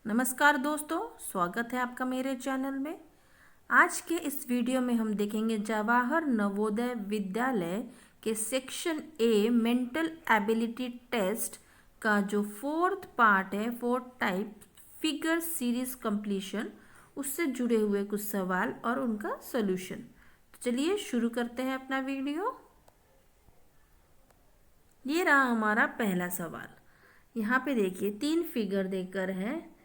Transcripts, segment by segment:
नमस्कार दोस्तों, स्वागत है आपका मेरे चैनल में। आज के इस वीडियो में हम देखेंगे जवाहर नवोदय विद्यालय के section A mental ability test का जो फोर्थ पार्ट है, fourth type figure series completion, उससे जुड़े हुए कुछ सवाल और उनका सॉल्यूशन। तो चलिए शुरू करते हैं अपना वीडियो। ये रहा हमारा पहला सवाल। यहाँ पे देखिए 3 फिगर देकर है।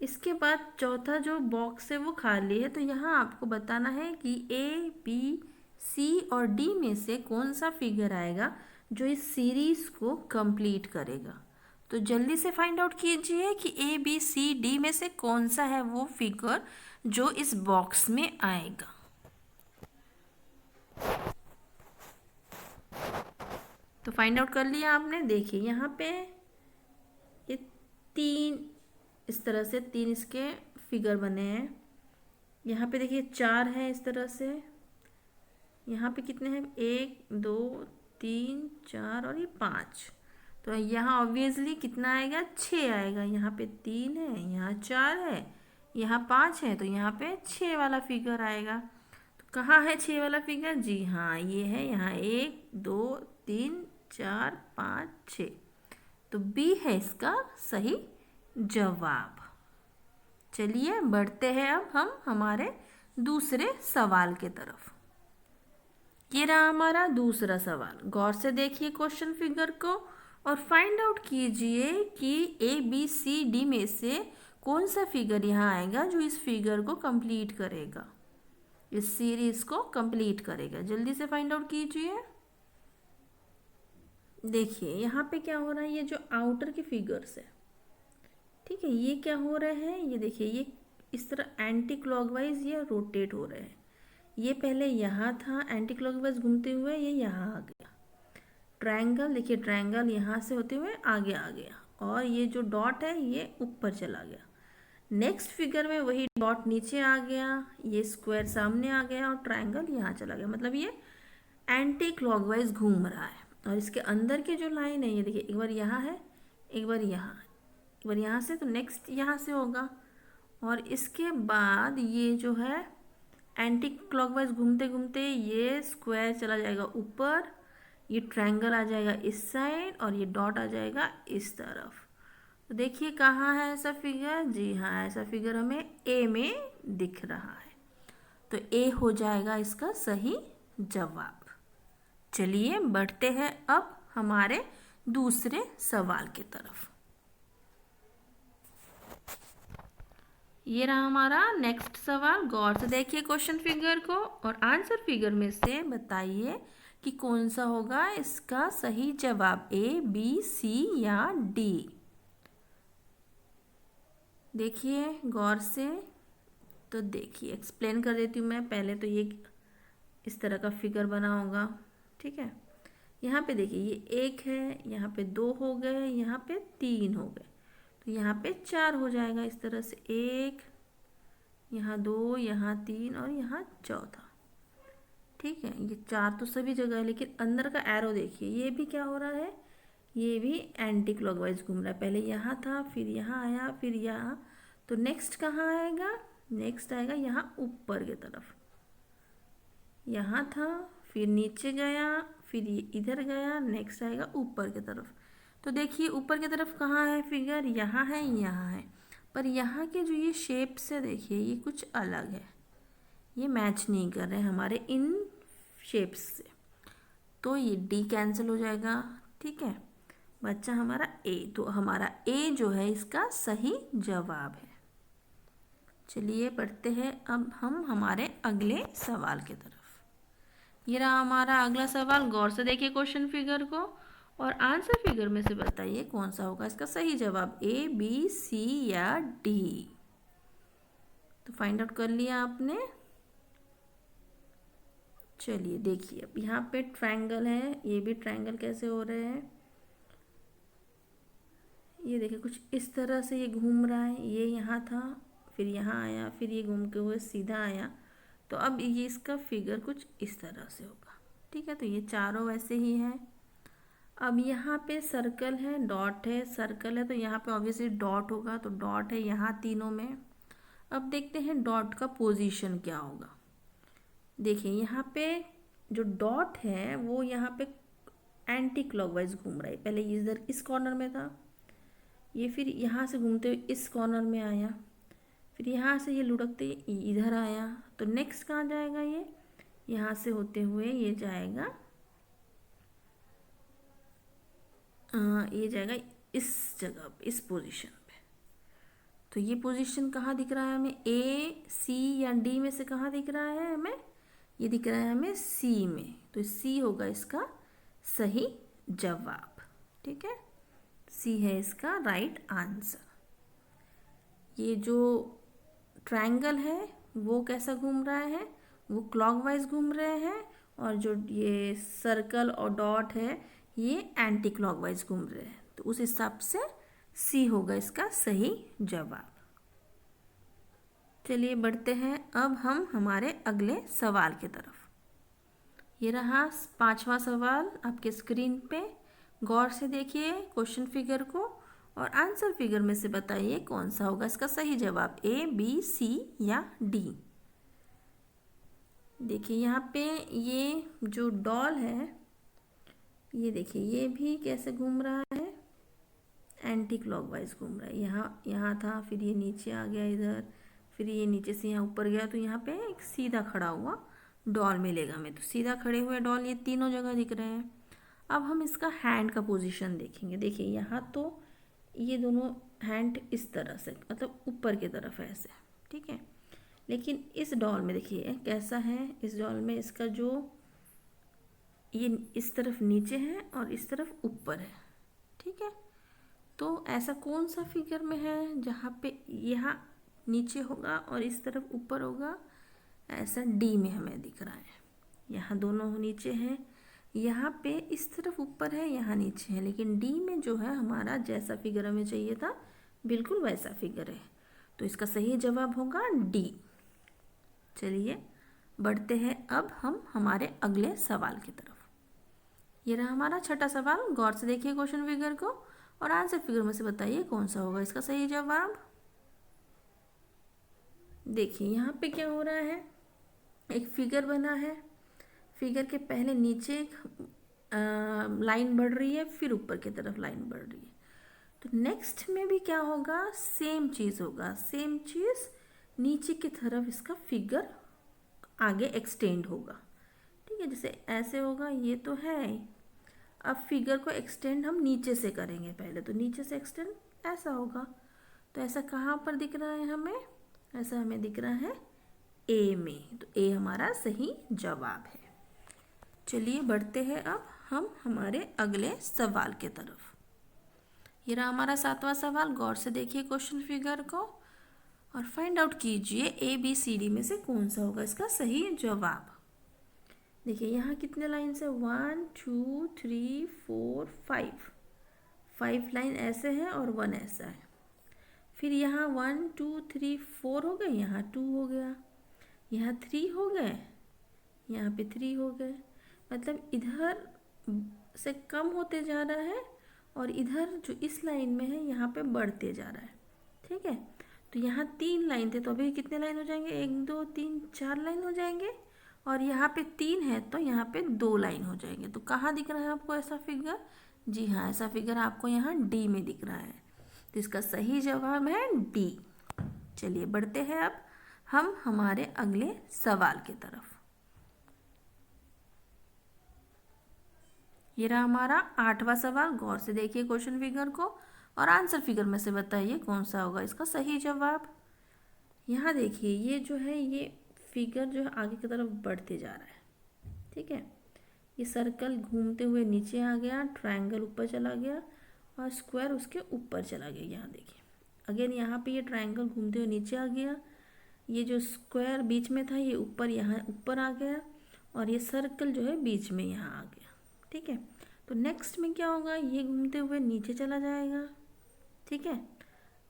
इसके बाद चौथा जो बॉक्स है वो खाली है। तो यहाँ आपको बताना है कि ए, बी, सी और डी में से कौन सा फिगर आएगा जो इस सीरीज को कंप्लीट करेगा। तो जल्दी से फाइंड आउट कीजिए कि ए, बी, सी, डी में से कौन सा है वो फिगर जो इस बॉक्स में आएगा। तो फाइंड आउट कर लिया आपने। देखिए यहाँ पे ये 3 इस तरह से 3 इसके फिगर बने हैं। यहाँ पे देखिए 4 है इस तरह से। यहाँ पे कितने हैं? 1 2 3 4 और ये 5। तो यहाँ ऑब्वियसली कितना आएगा? 6 आएगा। यहाँ पे 3 है, यहाँ 4 है, यहाँ 5 है, तो यहाँ पे 6 वाला फिगर आएगा। तो कहाँ है 6 वाला फिगर? जी हाँ, ये है यहाँ। 1 2 3 4 5 6। तो बी है इसका सही जवाब। चलिए बढ़ते हैं अब हम हमारे दूसरे सवाल के तरफ। ये रहा हमारा दूसरा सवाल। गौर से देखिए क्वेश्चन फिगर को और फाइंड आउट कीजिए कि ए, बी, सी, डी में से कौन सा फिगर यहाँ आएगा जो इस फिगर को कंप्लीट करेगा, इस सीरीज को कंप्लीट करेगा। जल्दी से फाइंड आउट कीजिए। देखिए यहाँ पे क्या हो रहा है, ये जो आउटर के फिगर्स है, ठीक है, ये क्या हो रहा है, ये देखिए ये इस तरह एंटी क्लॉकवाइज ये रोटेट हो रहे हैं। ये पहले यहाँ था एंटी क्लॉकवाइज घूमते हुए, ये यहाँ आ गया। ट्रायंगल देखिए, ट्रायंगल यहाँ से होते हुए आगे आ गया और ये जो डॉट है ये ऊपर चला गया। नेक्स्ट फिगर में वही डॉट नीचे आ गया, ये स्क्वायर सामने आ गया और ट्रायंगल यहाँ चला गया। मतलब ये एंटी क्लॉकवाइज घूम रहा है। और इसके अंदर की जो लाइन है ये देखिए, एक बार यहाँ है, एक बार यहाँ, एक बार यहाँ से, तो नेक्स्ट यहाँ से होगा। और इसके बाद ये जो है एंटी क्लॉकवाइज घूमते घूमते ये स्क्वायर चला जाएगा ऊपर, ये ट्रायंगल आ जाएगा इस साइड और ये डॉट आ जाएगा इस तरफ। तो देखिए कहाँ है ऐसा फिगर? जी हाँ, ऐसा फिगर हमें ए में दिख रहा है। तो ए हो जाएगा इसका सही जवाब। चलिए बढ़ते हैं अब हमारे दूसरे सवाल की तरफ। ये रहा हमारा नेक्स्ट सवाल। गौर से देखिए क्वेश्चन फिगर को और आंसर फिगर में से बताइए कि कौन सा होगा इसका सही जवाब, ए, बी, सी या डी। देखिए गौर से। तो देखिए एक्सप्लेन कर देती हूँ मैं। पहले तो ये इस तरह का फिगर बना होगा, ठीक है। यहाँ पे देखिए ये 1 है, यहाँ पे 2 हो गए, यहाँ पे 3 हो गए, तो यहाँ पे 4 हो जाएगा इस तरह से। 1, यहाँ 2, यहाँ 3 और यहाँ चौथा, ठीक है। ये 4 तो सभी जगह है, लेकिन अंदर का एरो देखिए, ये भी क्या हो रहा है, ये भी एंटी क्लॉकवाइज घूम रहा है। पहले यहाँ था, फिर यहाँ आया, फिर यहाँ। तो नेक्स्ट कहाँ आएगा? नेक्स्ट आएगा यहाँ ऊपर की तरफ। यहाँ था, फिर नीचे गया, फिर ये इधर गया, नेक्स्ट आएगा ऊपर की तरफ। तो देखिए ऊपर की तरफ कहाँ है फिगर? यहाँ है, यहाँ है। पर यहाँ के जो ये शेप्स है देखिए, ये कुछ अलग है, ये मैच नहीं कर रहे हमारे इन शेप्स से। तो ये डी कैंसिल हो जाएगा, ठीक है। बच्चा हमारा ए। तो हमारा ए जो है इसका सही जवाब है। चलिए पढ़ते हैं अब हम हमारे अगले सवाल की तरफ। ये रहा हमारा अगला सवाल। गौर से देखिए क्वेश्चन फिगर को और आंसर फिगर में से बताइए कौन सा होगा इसका सही जवाब, ए, बी, सी या डी। तो फाइंड आउट कर लिया आपने। चलिए देखिए अब यहाँ पे ट्रायंगल है, ये भी ट्रायंगल कैसे हो रहे हैं, ये देखिए कुछ इस तरह से ये घूम रहा है। ये यहाँ था, फिर यहाँ आया, फिर ये घूम के हुए सीधा आया। तो अब ये इसका फिगर कुछ इस तरह से होगा, ठीक है। तो ये चारों वैसे ही हैं। अब यहाँ पे सर्कल है, डॉट है, सर्कल है, तो यहाँ पे ऑब्वियसली डॉट होगा, तो डॉट है यहाँ तीनों में। अब देखते हैं डॉट का पोजीशन क्या होगा। देखिए यहाँ पे जो डॉट है वो यहाँ पे एंटी क्लॉकवाइज घूम रहा है। पहले ये इधर इस कॉर्नर में था, ये फिर यहाँ से घूमते हुए इस कॉर्नर में आया, फिर यहाँ से ये लुढ़कते इधर आया, तो नेक्स्ट कहाँ जाएगा ये, यहाँ से होते हुए ये जाएगा ये जाएगा इस जगह पे, इस पोजीशन पे। तो ये पोजीशन कहाँ दिख रहा है हमें, ए सी या डी में से कहाँ दिख रहा है हमें, ये दिख रहा है हमें सी में, तो सी होगा इसका सही जवाब। ठीक है, सी है इसका राइट आंसर। ये जो ट्रायंगल है वो कैसा घूम रहा है, वो क्लॉकवाइज घूम रहे हैं, और जो ये सर्कल और डॉट है ये एंटी क्लॉकवाइज घूम रहे हैं, तो उस हिसाब से सी होगा इसका सही जवाब। चलिए बढ़ते हैं अब हम हमारे अगले सवाल की तरफ। ये रहा 5वां सवाल आपके स्क्रीन पे। गौर से देखिए क्वेश्चन फिगर को और आंसर फिगर में से बताइए कौन सा होगा इसका सही जवाब, ए बी सी या डी। देखिए यहाँ पे ये जो डॉल है ये देखिए ये भी कैसे घूम रहा है, एंटी क्लॉकवाइज घूम रहा है। यहाँ था, फिर ये नीचे आ गया इधर, फिर ये नीचे से यहाँ ऊपर गया, तो यहाँ पे एक सीधा खड़ा हुआ डॉल मिलेगा हमें। तो सीधा खड़े हुए डॉल ये तीनों जगह दिख रहे हैं। अब हम इसका हैंड का पोजीशन देखेंगे। देखिए यहाँ तो ये दोनों हैंड इस तरह से, मतलब ऊपर की तरफ है ऐसे, ठीक है। लेकिन इस डॉल में देखिए कैसा है, इस डॉल में इसका जो ये इस तरफ नीचे है और इस तरफ ऊपर है, ठीक है। तो ऐसा कौन सा फिगर में है जहाँ पे यहाँ नीचे होगा और इस तरफ ऊपर होगा, ऐसा डी में हमें दिख रहा है। यहाँ दोनों नीचे हैं, यहाँ पे इस तरफ ऊपर है, यहाँ नीचे है, लेकिन डी में जो है हमारा जैसा फिगर हमें चाहिए था बिल्कुल वैसा फिगर है, तो इसका सही जवाब होगा डी। चलिए बढ़ते हैं अब हम हमारे अगले सवाल की तरफ। ये रहा हमारा छठा सवाल। गौर से देखिए क्वेश्चन फिगर को और आंसर फिगर में से बताइए कौन सा होगा इसका सही जवाब। देखिए यहाँ पे क्या हो रहा है, एक फिगर बना है, फिगर के पहले नीचे एक लाइन बढ़ रही है, फिर ऊपर की तरफ लाइन बढ़ रही है। तो नेक्स्ट में भी क्या होगा, सेम चीज़ होगा, सेम चीज़ नीचे की तरफ इसका फिगर आगे एक्सटेंड होगा, ठीक है। जैसे ऐसे होगा, ये तो है। अब फिगर को एक्सटेंड हम नीचे से करेंगे, पहले तो नीचे से एक्सटेंड ऐसा होगा। तो ऐसा कहाँ पर दिख रहा है हमें, ऐसा हमें दिख रहा है ए में, तो ए हमारा सही जवाब है। चलिए बढ़ते हैं अब हम हमारे अगले सवाल की तरफ। ये रहा हमारा 7वां सवाल। गौर से देखिए क्वेश्चन फिगर को और फाइंड आउट कीजिए ए बी सी डी में से कौन सा होगा इसका सही जवाब। देखिए यहाँ कितने लाइन से, 1 2 3 4 5 लाइन ऐसे हैं और 1 ऐसा है। फिर यहाँ 1 2 3 4 हो गए, यहाँ 2 हो गया, यहाँ 3 हो गए, यहाँ पे 3 हो गए। मतलब इधर से कम होते जा रहा है और इधर जो इस लाइन में है यहाँ पे बढ़ते जा रहा है, ठीक है। तो यहाँ 3 लाइन थे, तो अभी कितने लाइन हो जाएंगे, 1 2 3 4 लाइन हो जाएंगे, और यहाँ पे 3 है तो यहाँ पे 2 लाइन हो जाएंगे। तो कहाँ दिख रहा है आपको ऐसा फिगर, जी हाँ, ऐसा फिगर आपको यहाँ डी में दिख रहा है, तो इसका सही जवाब है डी। चलिए बढ़ते हैं अब हम हमारे अगले सवाल की तरफ। ये रहा हमारा 8वां सवाल। गौर से देखिए क्वेश्चन फिगर को और आंसर फिगर में से बताइए कौन सा होगा इसका सही जवाब। यहाँ देखिए ये जो है, ये फिगर जो है आगे की तरफ बढ़ते जा रहा है, ठीक है। ये सर्कल घूमते हुए नीचे आ गया, ट्रायंगल ऊपर चला गया और स्क्वायर उसके ऊपर चला गया। यहाँ देखिए अगेन यहाँ पे ये ट्रायंगल घूमते हुए नीचे आ गया, ये जो स्क्वायर बीच में था ये ऊपर, यहाँ ऊपर आ गया, और ये सर्कल जो है बीच में यहाँ आ गया, ठीक है। तो नेक्स्ट में क्या होगा, ये घूमते हुए नीचे चला जाएगा, ठीक है।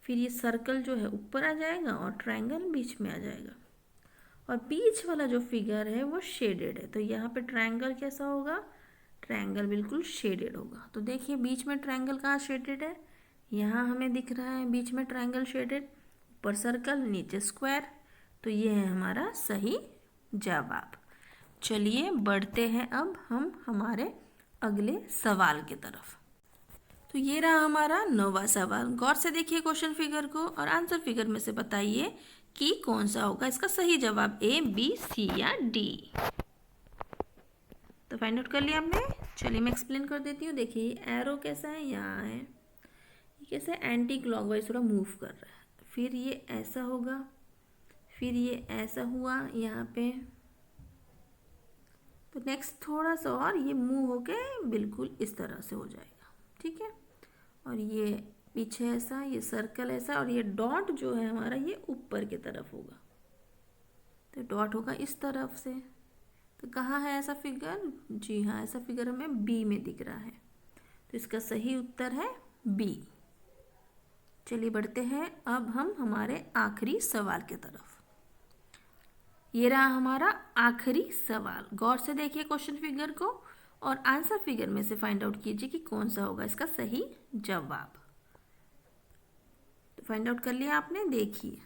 फिर ये सर्कल जो है ऊपर आ जाएगा और ट्रायंगल बीच में आ जाएगा, और बीच वाला जो फिगर है वो शेडेड है, तो यहाँ पे ट्रायंगल कैसा होगा, ट्रायंगल बिल्कुल शेडेड होगा। तो देखिए बीच में ट्रायंगल कहाँ शेडेड है, यहाँ हमें दिख रहा है बीच में ट्रायंगल शेडेड, ऊपर सर्कल नीचे स्क्वायर। तो ये है हमारा सही जवाब। चलिए बढ़ते हैं अब हम हमारे अगले सवाल की तरफ। तो ये रहा हमारा 9वां सवाल। गौर से देखिए क्वेश्चन फिगर को और आंसर फिगर में से बताइए कि कौन सा होगा इसका सही जवाब, ए, बी, सी या डी। तो फाइंड आउट कर लिया आपने। चलिए मैं एक्सप्लेन कर देती हूँ। देखिए ये एरो कैसा है, यहाँ है, ये कैसे एंटी क्लॉकवाइज थोड़ा मूव कर रहा है, फिर ये ऐसा होगा, फिर ये ऐसा हुआ यहाँ पे, तो नेक्स्ट थोड़ा सा और ये मूव होके बिल्कुल इस तरह से हो जाएगा, ठीक है। और ये पीछे ऐसा, ये सर्कल ऐसा, और ये डॉट जो है हमारा ये ऊपर की तरफ होगा, तो डॉट होगा इस तरफ से। तो कहाँ है ऐसा फिगर, जी हाँ ऐसा फिगर हमें बी में दिख रहा है, तो इसका सही उत्तर है बी। चलिए बढ़ते हैं अब हम हमारे आखिरी सवाल की तरफ। ये रहा हमारा आखिरी सवाल। गौर से देखिए क्वेश्चन फिगर को और आंसर फिगर में से फाइंड आउट कीजिए कि कौन सा होगा इसका सही जवाब। तो फाइंड आउट कर लिया आपने। देखिए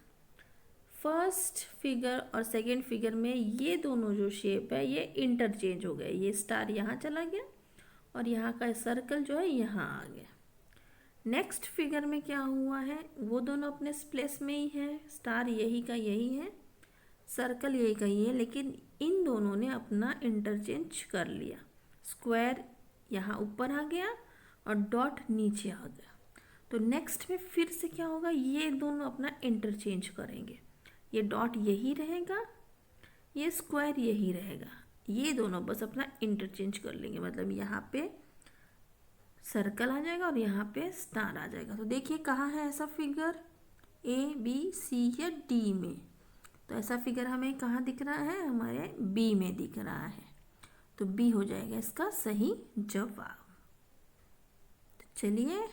फर्स्ट फिगर और सेकंड फिगर में ये दोनों जो शेप है ये इंटरचेंज हो गए, ये स्टार यहाँ चला गया और यहाँ का सर्कल जो है यहाँ आ गया। नेक्स्ट फिगर में क्या हुआ है, वो दोनों अपने प्लेस में ही है, स्टार यही का यही है, सर्कल यही का ही है, लेकिन इन दोनों ने अपना इंटरचेंज कर लिया। स्क्वायर यहाँ ऊपर आ गया और डॉट नीचे आ गया। तो नेक्स्ट में फिर से क्या होगा, ये दोनों अपना इंटरचेंज करेंगे, ये डॉट यही रहेगा, ये स्क्वायर यही रहेगा, ये दोनों बस अपना इंटरचेंज कर लेंगे, मतलब यहाँ पे सर्कल आ जाएगा और यहाँ पे स्टार आ जाएगा। तो देखिए कहाँ है ऐसा फिगर, ए, बी, सी या डी में। तो ऐसा फिगर हमें कहाँ दिख रहा है, हमारे बी में दिख रहा है, तो बी हो जाएगा इसका सही जवाब। तो चलिए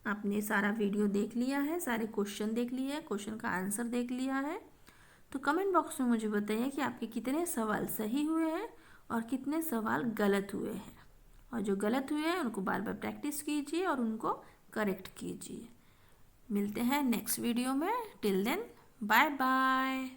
आपने सारा वीडियो देख लिया है, सारे क्वेश्चन देख लिए हैं, क्वेश्चन का आंसर देख लिया है। तो कमेंट बॉक्स में मुझे बताइए कि आपके कितने सवाल सही हुए हैं और कितने सवाल गलत हुए हैं, और जो गलत हुए हैं उनको बार बार प्रैक्टिस कीजिए और उनको करेक्ट कीजिए। मिलते हैं नेक्स्ट वीडियो में। Till then bye bye.